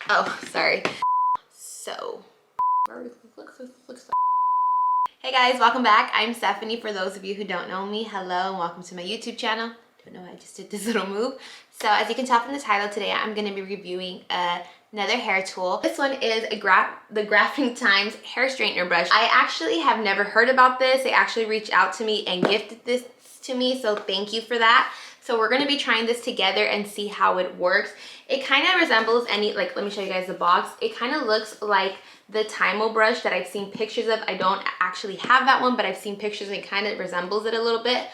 Oh, sorry. So, hey guys, welcome back. I'm Stephanie. For those of you who don't know me, hello and welcome to my YouTube channel. Don't know why I just did this little move. So as you can tell from the title, today I'm going to be reviewing another hair tool. This one is the Graphene Times hair straightener brush. I actually have never heard about this. They actually reached out to me and gifted this to me, so thank you for that. So we're going to be trying this together and see how it works. It kind of resembles any, like, let me show you guys the box. It kind of looks like the Tymo brush that I've seen pictures of. I don't actually have that one, but I've seen pictures and it kind of resembles it a little bit.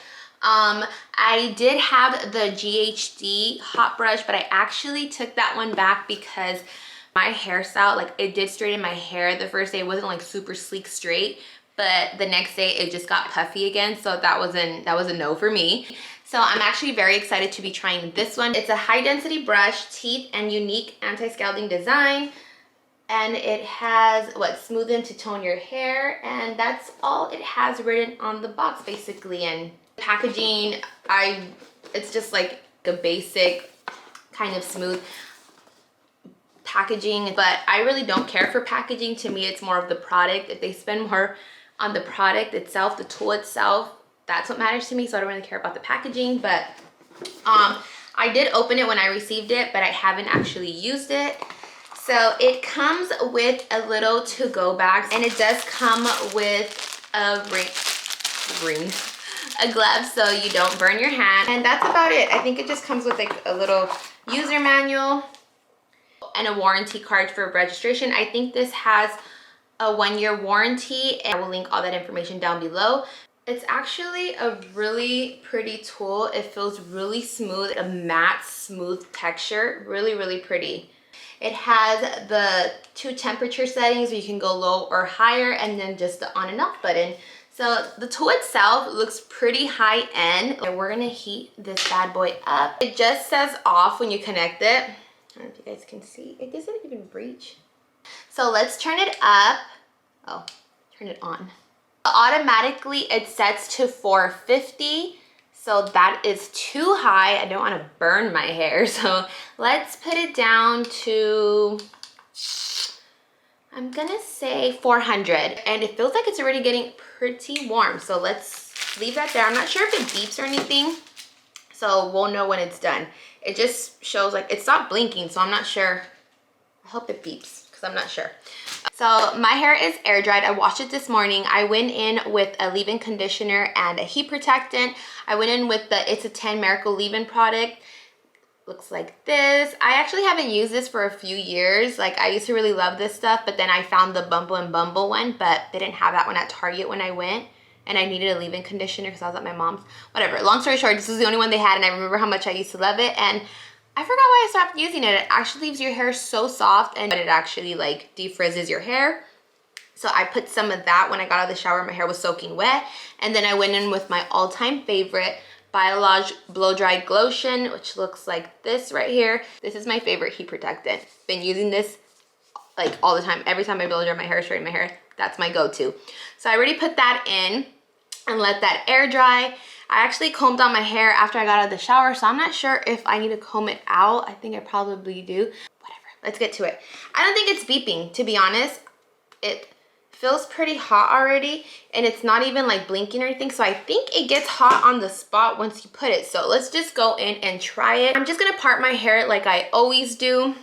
I did have the GHD hot brush, but I actually took that one back because my hairstyle, like, it did straighten my hair. The first day it wasn't like super sleek straight, but the next day it just got puffy again, so that was a no for me. So I'm actually very excited to be trying this one. It's a high density brush, teeth, and unique anti-scalding design. And it has what, smoothen to tone your hair, and that's all it has written on the box basically. And packaging, it's just like a basic kind of smooth packaging, but I really don't care for packaging. To me, it's more of the product. If they spend more on the product itself, the tool itself, that's what matters to me. So I don't really care about the packaging. But I did open it when I received it, but I haven't actually used it. So it comes with a little to-go bag, and it does come with a a glove so you don't burn your hand. And that's about it. I think it just comes with like a little user manual and a warranty card for registration. I think this has a 1-year warranty, and I will link all that information down below. It's actually a really pretty tool. It feels really smooth, a matte smooth texture, really, really pretty. It has the 2 temperature settings where you can go low or higher, and then just the on and off button. So the tool itself looks pretty high end. And we're gonna heat this bad boy up. It just says off when you connect it. I don't know if you guys can see. It doesn't even reach. So let's turn it up. Oh, turn it on. Automatically it sets to 450. So that is too high. I don't want to burn my hair. So let's put it down to, I'm gonna say 400. And it feels like it's already getting pretty warm. So let's leave that there. I'm not sure if it beeps or anything, so we'll know when it's done. It just shows like it stopped blinking, so I'm not sure. I hope it beeps because I'm not sure. So my hair is air dried. I washed it this morning. I went in with a leave-in conditioner and a heat protectant. I went in with the It's a 10 Miracle leave-in product. Looks like this. I actually haven't used this for a few years. Like, I used to really love this stuff, but then I found the Bumble and Bumble one, but they didn't have that one at Target when I went, and I needed a leave-in conditioner because I was at my mom's. Whatever, long story short, this is the only one they had, and I remember how much I used to love it, and I forgot why I stopped using it. It actually leaves your hair so soft, and it actually like defrizzes your hair. So I put some of that when I got out of the shower. My hair was soaking wet. And then I went in with my all-time favorite Biolage Blow Dry Glotion, which looks like this right here. This is my favorite heat protectant. Been using this like all the time. Every time I blow dry my hair, straighten my hair, that's my go-to. So I already put that in and let that air dry. I actually combed out my hair after I got out of the shower, so I'm not sure if I need to comb it out. I think I probably do. Whatever, let's get to it. I don't think it's beeping, to be honest. It feels pretty hot already, and it's not even like blinking or anything, so I think it gets hot on the spot once you put it. So let's just go in and try it. I'm just gonna part my hair like I always do.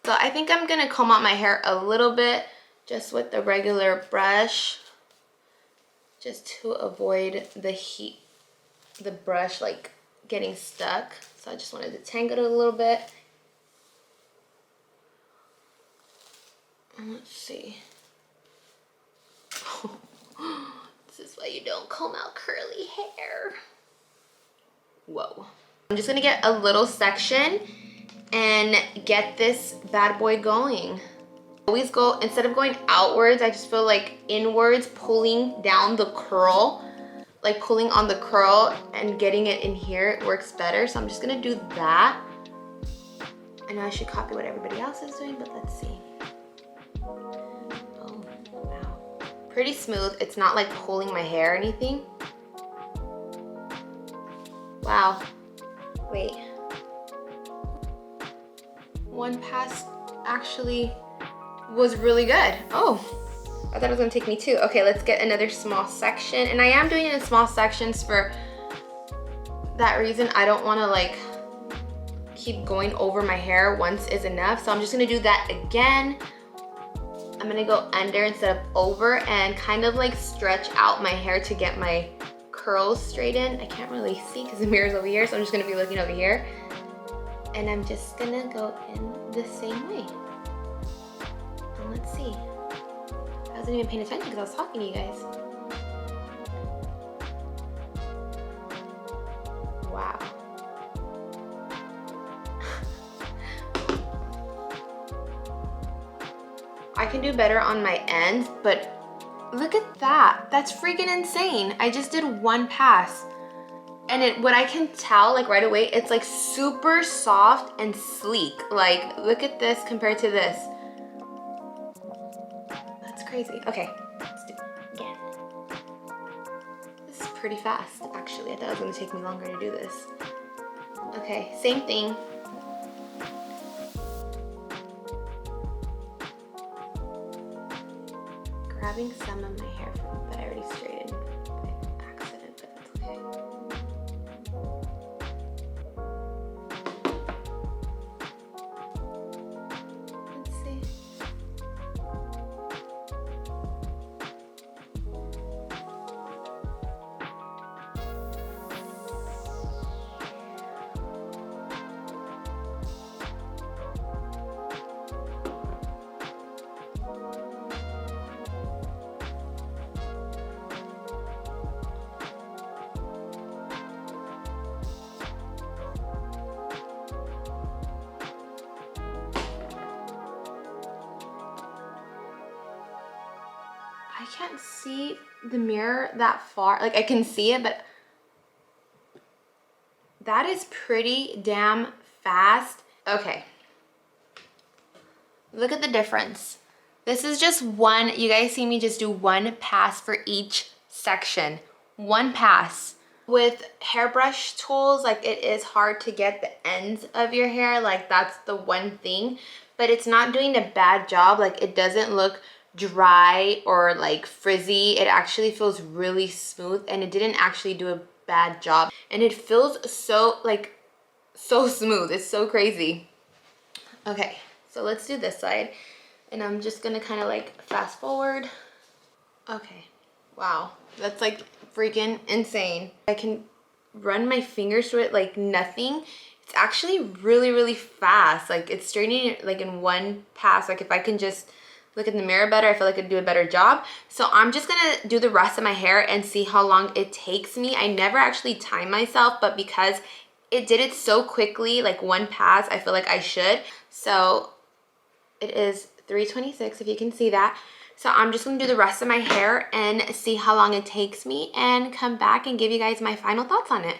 So I think I'm gonna comb out my hair a little bit just with the regular brush, just to avoid the heat, the brush like getting stuck. So I just wanted to tangle it a little bit. And let's see. This is why you don't comb out curly hair. Whoa. I'm just gonna get a little section and get this bad boy going. Always go, instead of going outwards, I just feel like inwards, pulling down the curl, like pulling on the curl and getting it in here, it works better. So I'm just gonna do that. I know I should copy what everybody else is doing, but let's see. Oh, wow. Pretty smooth. It's not like pulling my hair or anything. Wow. Wait. One pass actually was really good. Oh, I thought it was gonna take me 2. Okay, let's get another small section. And I am doing it in small sections for that reason. I don't wanna like keep going over my hair. Once is enough. So I'm just gonna do that again. I'm gonna go under instead of over and kind of like stretch out my hair to get my curls straightened. I can't really see because the mirror's over here, so I'm just gonna be looking over here. And I'm just gonna go in the same way. And let's see. I wasn't even paying attention because I was talking to you guys. Wow. I can do better on my ends, but look at that. That's freaking insane. I just did 1 pass. And what I can tell like right away, it's like super soft and sleek. Like, look at this compared to this. That's crazy. Okay, let's do it again. This is pretty fast, actually. I thought it was gonna take me longer to do this. Okay, same thing. Grabbing some of my hair that I already straightened by accident, but that's okay. Let's see. I can't see the mirror that far. Like I can see it, but that is pretty damn fast. Okay. Look at the difference. This is just one, you guys see me just do 1 pass for each section. 1 pass. With hairbrush tools, like it is hard to get the ends of your hair. Like that's the one thing, but it's not doing a bad job. Like it doesn't look dry or like frizzy. It actually feels really smooth and it didn't actually do a bad job. And it feels so like so smooth. It's so crazy. Okay, so let's do this side. And I'm just gonna kind of like fast forward. Okay, wow, that's like freaking insane. I can run my fingers through it like nothing. It's actually really, really fast. Like it's straightening it like in 1 pass. Like if I can just look in the mirror better, I feel like I could do a better job. So I'm just gonna do the rest of my hair and see how long it takes me. I never actually time myself, but because it did it so quickly, like 1 pass, I feel like I should. So it is 3:26, if you can see that. So I'm just gonna do the rest of my hair and see how long it takes me and come back and give you guys my final thoughts on it.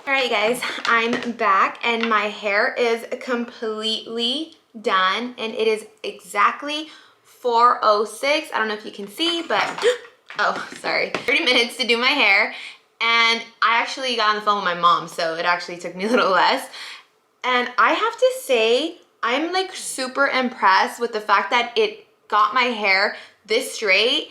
All right, guys, I'm back and my hair is completely done and it is exactly 4:06. I don't know if you can see, but oh, sorry. 30 minutes to do my hair. And I actually got on the phone with my mom, so it actually took me a little less. And I have to say, I'm like super impressed with the fact that it got my hair this straight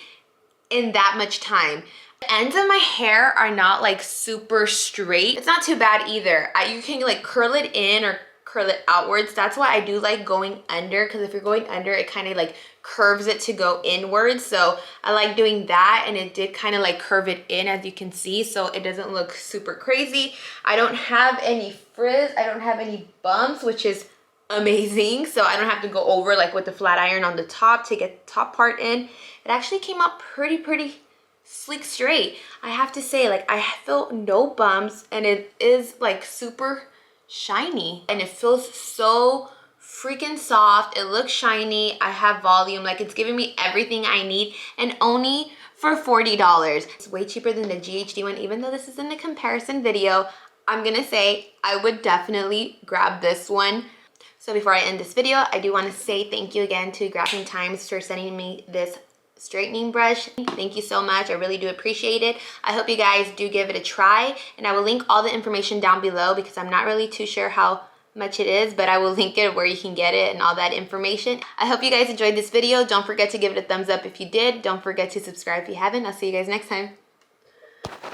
in that much time. The ends of my hair are not like super straight. It's not too bad either. You can like curl it in or curl it outwards. That's why I do like going under, because if you're going under, it kind of like curves it to go inwards. So I like doing that, and it did kind of like curve it in, as you can see, so it doesn't look super crazy. I don't have any frizz. I don't have any bumps, which is amazing. So I don't have to go over like with the flat iron on the top to get the top part in. It actually came out pretty sleek straight. I have to say, like, I feel no bumps, and it is like super shiny, and it feels so freaking soft. It looks shiny. I have volume. Like, it's giving me everything I need, and only for $40. It's way cheaper than the GHD one. Even though this is in the comparison video, I'm gonna say I would definitely grab this one. So before I end this video, I do want to say thank you again to Graphene Times for sending me this straightening brush. Thank you so much. I really do appreciate it. I hope you guys do give it a try, and I will link all the information down below because I'm not really too sure how much it is, but I will link it where you can get it and all that information. I hope you guys enjoyed this video. Don't forget to give it a thumbs up if you did. Don't forget to subscribe if you haven't. I'll see you guys next time.